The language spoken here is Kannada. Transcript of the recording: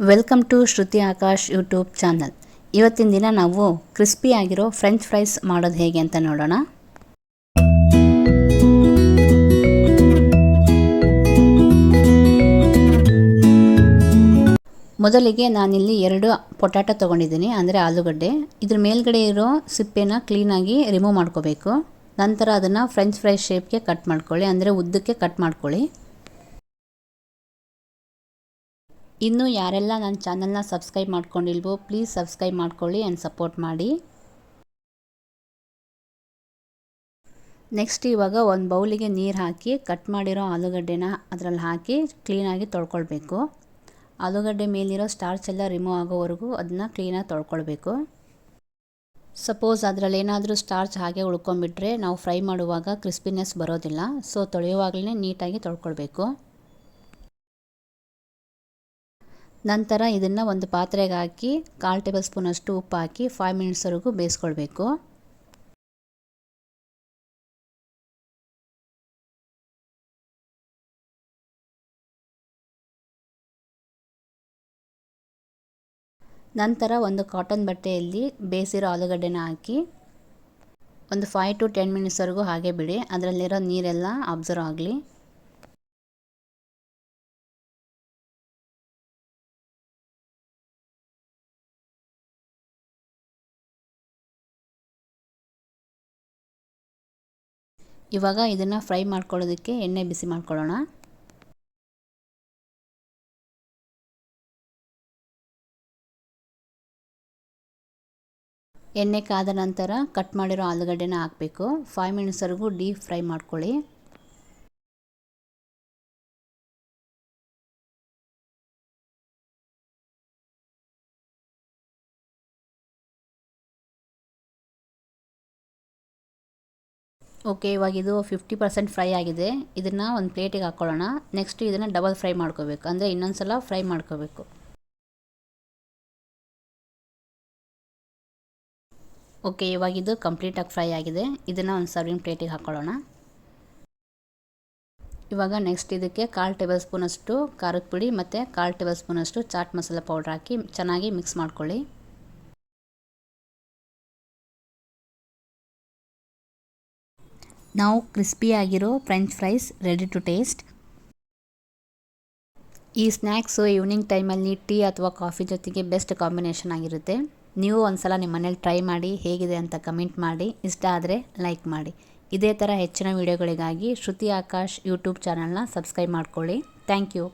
Welcome to Shruti Akash YouTube channel. ಇವತ್ತಿನ ದಿನ ನಾವು ಕ್ರಿಸ್ಪಿ ಆಗಿರೋ ಫ್ರೆಂಚ್ ಫ್ರೈಸ್ ಮಾಡೋದು ಹೇಗೆ ಅಂತ ನೋಡೋಣ. ಮೊದಲಿಗೆ ನಾನಿಲ್ಲಿ 2 ಪೊಟ್ಯಾಟೊ ತೊಗೊಂಡಿದ್ದೀನಿ, ಅಂದರೆ ಆಲೂಗಡ್ಡೆ. ಇದ್ರ ಮೇಲ್ಗಡೆ ಇರೋ ಸಿಪ್ಪೆನ ಕ್ಲೀನಾಗಿ ರಿಮೂವ್ ಮಾಡ್ಕೋಬೇಕು. ನಂತರ ಅದನ್ನು ಫ್ರೆಂಚ್ ಫ್ರೈಸ್ ಶೇಪ್ಗೆ ಕಟ್ ಮಾಡ್ಕೊಳ್ಳಿ, ಅಂದರೆ ಉದ್ದಕ್ಕೆ ಕಟ್ ಮಾಡ್ಕೊಳ್ಳಿ. ಇನ್ನೂ ಯಾರೆಲ್ಲ ನನ್ನ ಚಾನಲ್ನ ಸಬ್ಸ್ಕ್ರೈಬ್ ಮಾಡ್ಕೊಂಡಿಲ್ವೋ ಪ್ಲೀಸ್ ಸಬ್ಸ್ಕ್ರೈಬ್ ಮಾಡ್ಕೊಳ್ಳಿ ಆ್ಯಂಡ್ ಸಪೋರ್ಟ್ ಮಾಡಿ. ನೆಕ್ಸ್ಟ್ ಇವಾಗ ಒಂದು ಬೌಲಿಗೆ ನೀರು ಹಾಕಿ ಕಟ್ ಮಾಡಿರೋ ಆಲೂಗಡ್ಡೆನ ಅದರಲ್ಲಿ ಹಾಕಿ ಕ್ಲೀನಾಗಿ ತೊಳ್ಕೊಳ್ಬೇಕು. ಆಲೂಗಡ್ಡೆ ಮೇಲಿರೋ ಸ್ಟಾರ್ಚ್ ಎಲ್ಲ ರಿಮೂವ್ ಆಗೋವರೆಗೂ ಅದನ್ನ ಕ್ಲೀನಾಗಿ ತೊಳ್ಕೊಳ್ಬೇಕು. ಸಪೋಸ್ ಅದರಲ್ಲಿ ಏನಾದರೂ ಸ್ಟಾರ್ಚ್ ಹಾಗೆ ಉಳ್ಕೊಂಡ್ಬಿಟ್ರೆ ನಾವು ಫ್ರೈ ಮಾಡುವಾಗ ಕ್ರಿಸ್ಪಿನೆಸ್ ಬರೋದಿಲ್ಲ. ಸೊ ತೊಳೆಯುವಾಗಲೇ ನೀಟಾಗಿ ತೊಳ್ಕೊಳ್ಬೇಕು. ನಂತರ ಇದನ್ನು ಒಂದು ಪಾತ್ರೆಗೆ ಹಾಕಿ 1/4 ಟೇಬಲ್ ಸ್ಪೂನಷ್ಟು ಉಪ್ಪು ಹಾಕಿ 5 ಮಿನಿಟ್ಸ್ವರೆಗೂ ಬೇಯಿಸ್ಕೊಳ್ಬೇಕು. ನಂತರ ಒಂದು ಕಾಟನ್ ಬಟ್ಟೆಯಲ್ಲಿ ಬೇಯಿಸಿರೋ ಆಲೂಗಡ್ಡೆನ ಹಾಕಿ ಒಂದು 5 to 10 ಮಿನಿಟ್ಸ್ವರೆಗೂ ಹಾಗೆ ಬಿಡಿ, ಅದರಲ್ಲಿರೋ ನೀರೆಲ್ಲ ಅಬ್ಸರ್ವ್ ಆಗಲಿ. ಇವಾಗ ಇದನ್ನು ಫ್ರೈ ಮಾಡ್ಕೊಳ್ಳೋದಕ್ಕೆ ಎಣ್ಣೆ ಬಿಸಿ ಮಾಡ್ಕೊಳ್ಳೋಣ. ಎಣ್ಣೆ ಕಾದ ನಂತರ ಕಟ್ ಮಾಡಿರೋ ಆಲೂಗಡ್ಡೆನ ಹಾಕಬೇಕು. 5 ಮಿನಿಟ್ಸ್ವರೆಗೂ ಡೀಪ್ ಫ್ರೈ ಮಾಡ್ಕೊಳ್ಳಿ. ಓಕೆ, ಇವಾಗ ಇದು 50% ಫ್ರೈ ಆಗಿದೆ. ಇದನ್ನು ಒಂದು ಪ್ಲೇಟಿಗೆ ಹಾಕ್ಕೊಳ್ಳೋಣ. ನೆಕ್ಸ್ಟ್ ಇದನ್ನು ಡಬಲ್ ಫ್ರೈ ಮಾಡ್ಕೋಬೇಕು, ಅಂದರೆ ಇನ್ನೊಂದು ಸಲ ಫ್ರೈ ಮಾಡ್ಕೋಬೇಕು. ಓಕೆ, ಇವಾಗ ಇದು ಕಂಪ್ಲೀಟಾಗಿ ಫ್ರೈ ಆಗಿದೆ. ಇದನ್ನು ಒಂದು ಸರ್ವಿಂಗ್ ಪ್ಲೇಟಿಗೆ ಹಾಕ್ಕೊಳ್ಳೋಣ. ಇವಾಗ ನೆಕ್ಸ್ಟ್ ಇದಕ್ಕೆ 1/4 ಟೇಬಲ್ ಸ್ಪೂನಷ್ಟು ಖಾರದ ಪುಡಿ ಮತ್ತು 1/4 ಟೇಬಲ್ ಸ್ಪೂನಷ್ಟು ಚಾಟ್ ಮಸಾಲ ಪೌಡ್ರ್ ಹಾಕಿ ಚೆನ್ನಾಗಿ ಮಿಕ್ಸ್ ಮಾಡ್ಕೊಳ್ಳಿ. ನಾವು ಕ್ರಿಸ್ಪಿಯಾಗಿರೋ French fries ready to taste. ಈ ಸ್ನ್ಯಾಕ್ಸು ಈವ್ನಿಂಗ್ ಟೈಮಲ್ಲಿ ಟೀ ಅಥವಾ ಕಾಫಿ ಜೊತೆಗೆ ಬೆಸ್ಟ್ ಕಾಂಬಿನೇಷನ್ ಆಗಿರುತ್ತೆ. ನೀವು ಒಂದು ಸಲ ನಿಮ್ಮ ಮನೇಲಿ ಟ್ರೈ ಮಾಡಿ ಹೇಗಿದೆ ಅಂತ ಕಮೆಂಟ್ ಮಾಡಿ. ಇಷ್ಟ ಆದರೆ ಲೈಕ್ ಮಾಡಿ. ಇದೇ ಥರ ಹೆಚ್ಚಿನ ವೀಡಿಯೋಗಳಿಗಾಗಿ ಶ್ರುತಿ ಆಕಾಶ್ ಯೂಟ್ಯೂಬ್ ಚಾನಲ್ನ ಸಬ್ಸ್ಕ್ರೈಬ್ ಮಾಡ್ಕೊಳ್ಳಿ. Thank you.